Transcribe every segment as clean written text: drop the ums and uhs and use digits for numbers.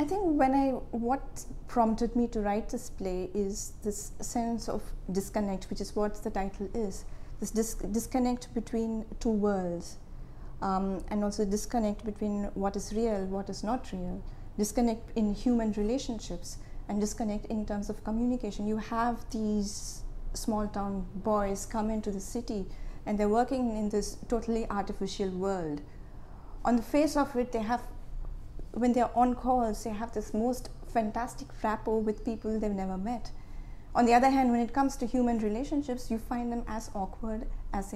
I think what prompted me to write this play is this sense of disconnect, which is what the title is. This disconnect between two worlds, and also disconnect between what is real, what is not real, disconnect in human relationships, and disconnect in terms of communication. You have these small town boys come into the city and they're working in this totally artificial world. On the face of it, when they're on calls, they have this most fantastic rapport with people they've never met. On the other hand, when it comes to human relationships, you find them as awkward as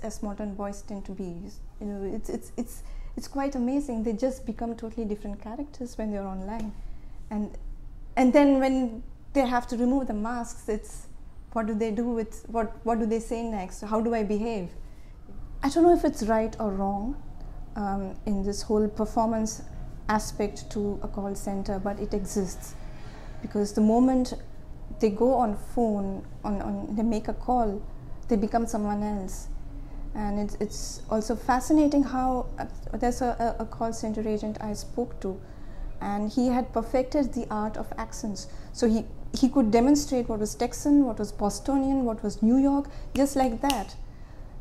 small town boys tend to be. It's quite amazing. They just become totally different characters when they're online, and then when they have to remove the masks, it's what do they do with what do they say next? How do I behave? I don't know if it's right or wrong in this whole performance aspect to a call center, but it exists, because the moment they go on phone, they make a call, they become someone else. And it's also fascinating how there's a call center agent I spoke to, and he had perfected the art of accents. So he could demonstrate what was Texan, what was Bostonian, what was New York, just like that.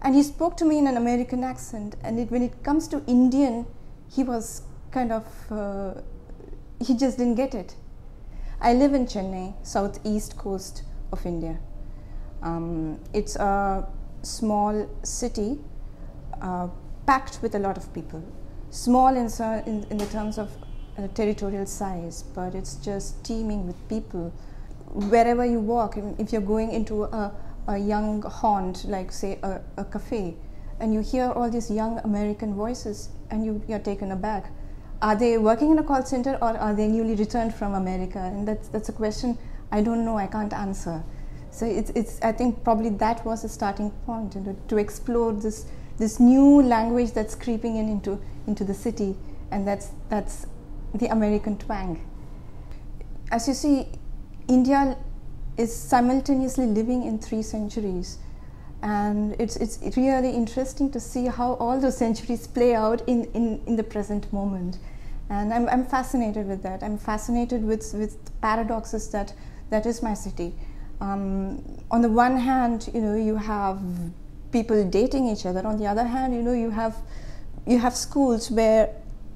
And he spoke to me in an American accent, and when it comes to Indian, he was kind of, he just didn't get it. I live in Chennai, southeast coast of India. It's a small city packed with a lot of people. Small in the terms of territorial size, but it's just teeming with people. Wherever you walk, if you're going into a young haunt, like say a cafe, and you hear all these young American voices, and you're taken aback. Are they working in a call center, or are they newly returned from America? And that's a question I don't know, I can't answer. So I think probably that was the starting point, to explore this new language that's creeping into the city, and that's the American twang. As you see, India is simultaneously living in 3 centuries, and it's really interesting to see how all those centuries play out in the present moment. And I'm fascinated with that. I'm fascinated with paradoxes that is my city. On the one hand, you have people dating each other. On the other hand, you have schools where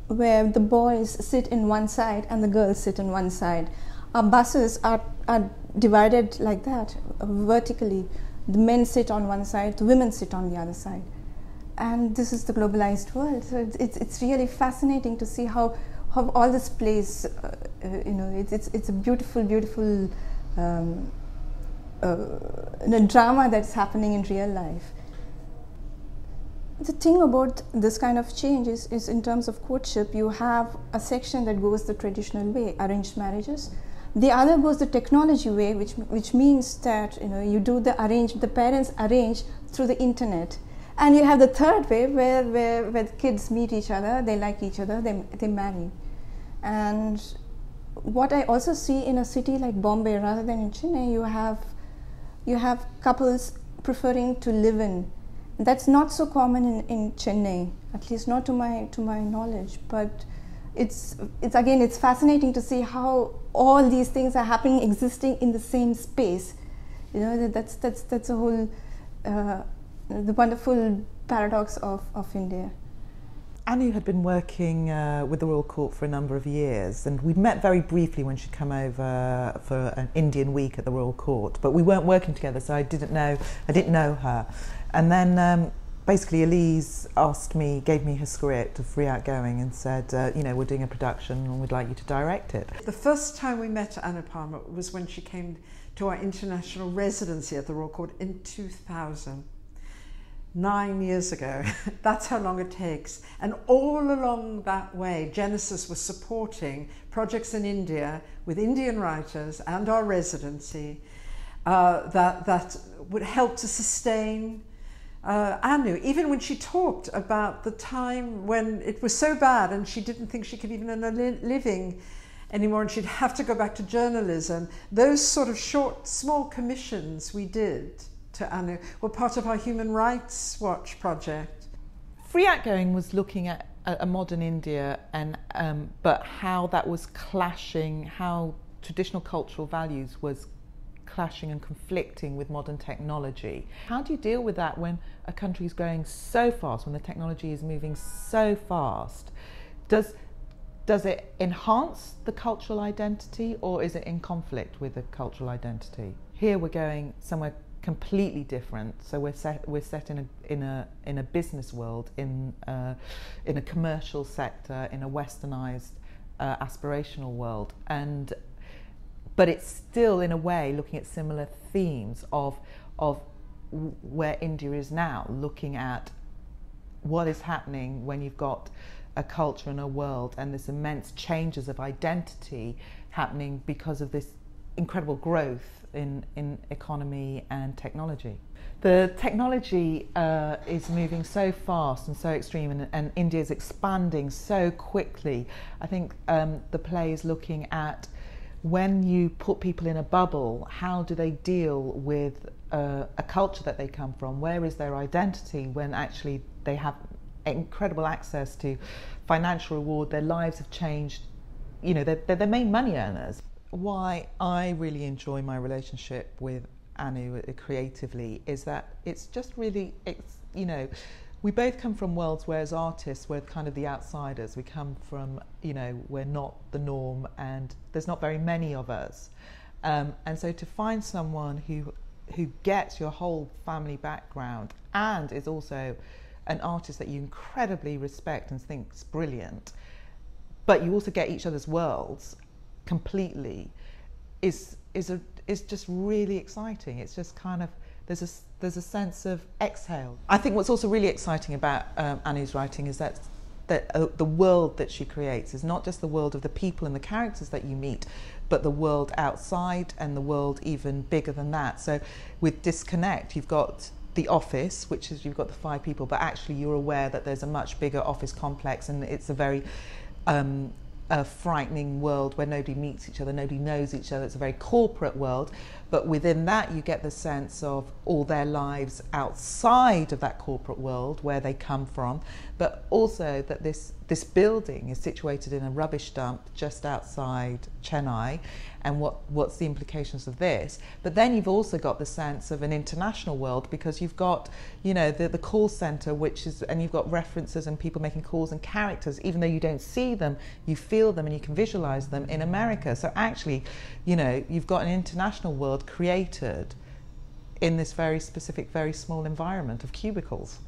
the boys sit in one side and the girls sit in one side. Our buses are divided like that, vertically. The men sit on one side, the women sit on the other side. And this is the globalized world. So it's really fascinating to see how all this plays. It's a beautiful drama that's happening in real life. The thing about this kind of change is in terms of courtship, you have a section that goes the traditional way, arranged marriages. The other goes the technology way, which means that you do the parents arrange through the internet. And you have the third way where the kids meet each other, they like each other, they marry. And what I also see in a city like Bombay rather than in Chennai, you have couples preferring to live in. That's not so common in Chennai, at least not to my knowledge. But it's fascinating to see how all these things are happening, existing in the same space. That's a whole the wonderful paradox of India. Anu had been working with the Royal Court for a number of years, and we'd met very briefly when she'd come over for an Indian week at the Royal Court, but we weren't working together, so I didn't know her. And then basically Elise gave me her script of Free Outgoing and said, we're doing a production and we'd like you to direct it. The first time we met Anupama was when she came to our International Residency at the Royal Court in 2000. 9 years ago. That's how long it takes. And all along that way, Genesis was supporting projects in India with Indian writers and our residency that would help to sustain Anu. Even when she talked about the time when it was so bad and she didn't think she could even earn a living anymore and she'd have to go back to journalism, those sort of short, small commissions we did to Anu were part of our Human Rights Watch project. Free Outgoing was looking at a modern India, and but how that was clashing, how traditional cultural values was clashing and conflicting with modern technology. How do you deal with that when a country is growing so fast, when the technology is moving so fast? Does it enhance the cultural identity, or is it in conflict with the cultural identity? Here we're going somewhere completely different. So we're set in a business world, in a commercial sector, in a westernized aspirational world, but it's still in a way looking at similar themes of where India is now, looking at what is happening when you've got a culture and a world and this immense changes of identity happening because of this incredible growth in economy and technology. The technology is moving so fast and so extreme, and India is expanding so quickly. I think the play is looking at, when you put people in a bubble, how do they deal with a culture that they come from? Where is their identity when actually they have incredible access to financial reward? Their lives have changed. You know, they're the main money earners. Why I really enjoy my relationship with Anu creatively is that it's just really, you know, we both come from worlds where as artists we're kind of the outsiders. We come from, you know, we're not the norm, and there's not very many of us. And so to find someone who gets your whole family background and is also an artist that you incredibly respect and think's brilliant, but you also get each other's worlds completely, is just really exciting. It's just kind of, there's a sense of exhale. I think what's also really exciting about Anu's writing is that the world that she creates is not just the world of the people and the characters that you meet, but the world outside and the world even bigger than that. So with Disconnect, you've got the office, which is, you've got the 5 people, but actually you're aware that there's a much bigger office complex, and it's a very frightening world where nobody meets each other, nobody knows each other. It's a very corporate world, but within that you get the sense of all their lives outside of that corporate world, where they come from, but also that this building is situated in a rubbish dump just outside Chennai, and what's the implications of this. But then you've also got the sense of an international world, because you've got, you know, the call center, which is, and you've got references and people making calls and characters, even though you don't see them, you feel them and you can visualize them in America. So actually, you know, you've got an international world created in this very specific, very small environment of cubicles.